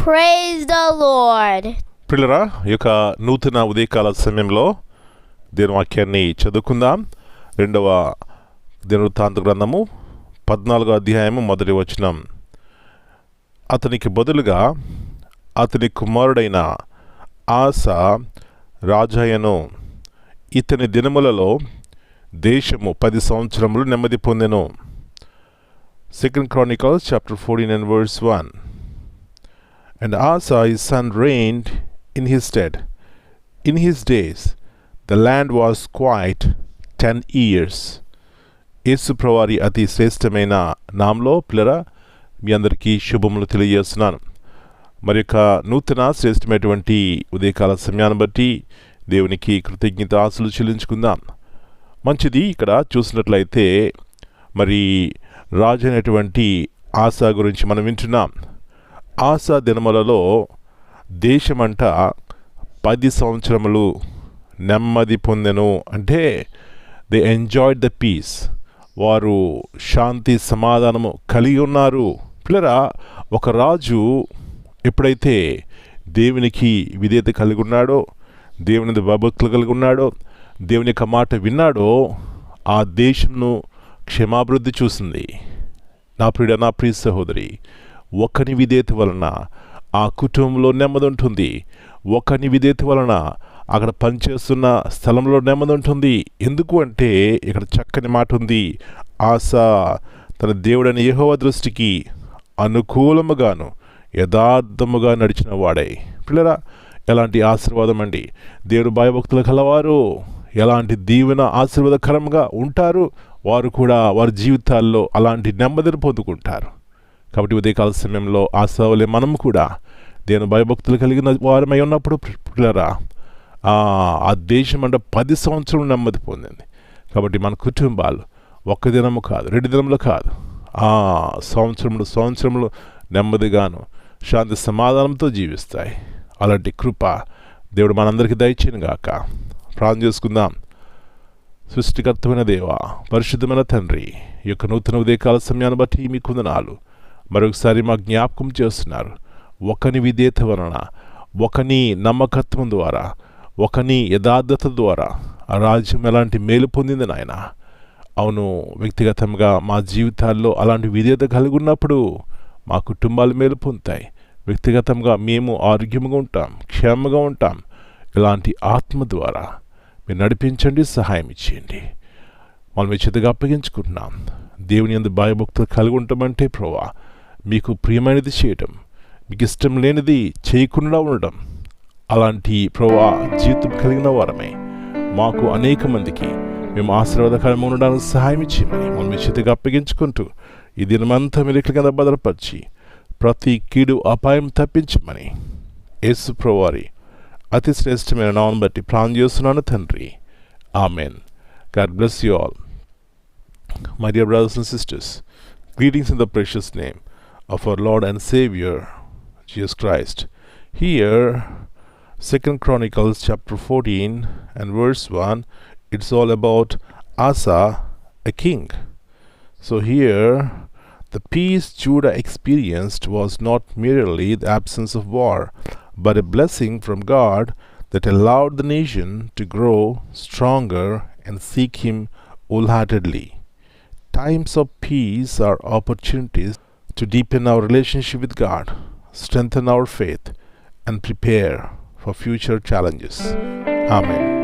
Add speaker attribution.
Speaker 1: Praise the Lord.
Speaker 2: ప్రియులారా, ఈ యొక్క నూతన ఉదయకాల సమయంలో దేవుని వాక్యాన్ని చదువుకుందాం. 2వ దినవృత్తాంత గ్రంథము 14వ అధ్యాయము 1వ వచనం. అతనికి బదులుగా అతని కుమారుడైన ఆసా రాజాయను. ఇతని దినములలో దేశము 10 సంవత్సరములు నెమ్మది పొందెను. 2 Chronicles chapter 14 and verse 1. And Asa his son reigned in his stead. In his days the land was quiet 10 years. యేసు ప్రభువారి అతి శ్రేష్టమైన నామంలో పిల్లరా మీ అందరికీ శుభములు తెలియజేస్తున్నాను. మరి యొక్క నూతన శ్రేష్టమైనటువంటి ఉదయకాల సమయాన్ని బట్టి దేవునికి కృతజ్ఞతాస్తుతులు చెల్లించుకుందాం. మంచిది. ఇక్కడ చూసినట్లయితే మరి రాజు అయినటువంటి ఆసా గురించి మనం వింటున్నాం. ఆసా దినములలో దేశమంట 10 సంవత్సరములు నెమ్మది పొందెను. అంటే దే ఎంజాయ్డ్ ద పీస్. వారు శాంతి సమాధానము కలిగి ఉన్నారు. పిల్లరా, ఒక రాజు ఎప్పుడైతే దేవునికి విధేయత కలిగి ఉన్నాడో, దేవుని భయభక్తులు కలిగి ఉన్నాడో, దేవుని యొక్క మాట విన్నాడో, ఆ దేశంను క్షేమాభివృద్ధి చూసింది. నా ప్రియ సహోదరి, ఒకని విధేయత వలన ఆ కుటుంబంలో నెమ్మది ఉంటుంది. ఒకని విధేయత వలన అక్కడ పనిచేస్తున్న స్థలంలో నెమ్మది ఉంటుంది. ఎందుకు అంటే ఇక్కడ చక్కని మాట ఉంది. ఆసా తన దేవుడైన యెహోవా దృష్టికి అనుకూలముగాను యథార్థముగా నడిచిన వాడై. పిల్లరా, ఎలాంటి ఆశీర్వాదం అండి! దేవుడు భయభక్తులు కలవారు ఎలాంటి దీవెన ఆశీర్వాదకరంగా ఉంటారు. వారు కూడా వారి జీవితాల్లో అలాంటి నెమ్మదిని పొందుకుంటారు. కాబట్టి ఉదయకాల సమయంలో ఆశావలే మనం కూడా దేవుని భయభక్తులు కలిగిన వారమై ఉన్నప్పుడు పిల్లరా, ఆ దేశం అంటే 10 సంవత్సరం నెమ్మది పొందింది. కాబట్టి మన కుటుంబాలు 1 దినము కాదు, 2 దినములు కాదు, సంవత్సరములు నెమ్మదిగాను శాంతి సమాధానంతో జీవిస్తాయి. అలాంటి కృప దేవుడు మనందరికీ దయచేయను గాక. ప్రార్థన చేసుకుందాం. సృష్టికర్తమైన దేవ, పరిశుద్ధమైన తండ్రి, ఈ యొక్క నూతన ఉదయకాల సమయాన్ని బట్టి మీకు వందనాలు. మరొకసారి మా జ్ఞాపకం చేస్తున్నారు. ఒకని విధేయత వలన, ఒకని నమ్మకత్వం ద్వారా, ఒకని యథార్థత ద్వారా ఆ రాజ్యం ఎలాంటి మేలు పొందింది నాయన. అవును, వ్యక్తిగతంగా మా జీవితాల్లో అలాంటి విధేయత కలిగి ఉన్నప్పుడు మా కుటుంబాలు మేలు పొందుతాయి. వ్యక్తిగతంగా మేము ఆరోగ్యంగా ఉంటాం, క్షేమంగా ఉంటాం. ఇలాంటి ఆత్మ ద్వారా మీరు నడిపించండి, సహాయం ఇచ్చేయండి. మనం మీ చేతిగా అప్పగించుకుంటున్నాం. దేవుని యందు భయభక్తులు కలిగి ఉంటామంటే ప్రభువా, మీకు ప్రియమైనది చేయటం, మీకు ఇష్టం లేనిది చేయకుండా ఉండడం, అలాంటి ప్రభువా జీవితం కలిగిన వారమే మాకు అనేక మందికి మేము ఆశీర్వాదకరంగా ఉండడానికి సహాయం ఇచ్చేయమని మనం మీ చేతిగా అప్పగించుకుంటూ ఈ దినమంతా మీరు ఇట్ల కింద భద్రపరిచి ప్రతి కీడు అపాయం తప్పించమని యేసు ప్రభువారి అతి శ్రేష్టమైన నామమును బట్టి ప్రార్థన చేస్తున్నాను తండ్రి. Amen. God bless you all. My dear brothers and sisters, greetings in the precious name of our Lord and Savior, Jesus Christ. Here, 2 Chronicles chapter 14 and verse 1, it's all about Asa, a king. So here, the peace Judah experienced was not merely the absence of war, but a blessing from God that allowed the nation to grow stronger and seek Him wholeheartedly. Times of peace are opportunities to deepen our relationship with God, strengthen our faith, and prepare for future challenges. Amen.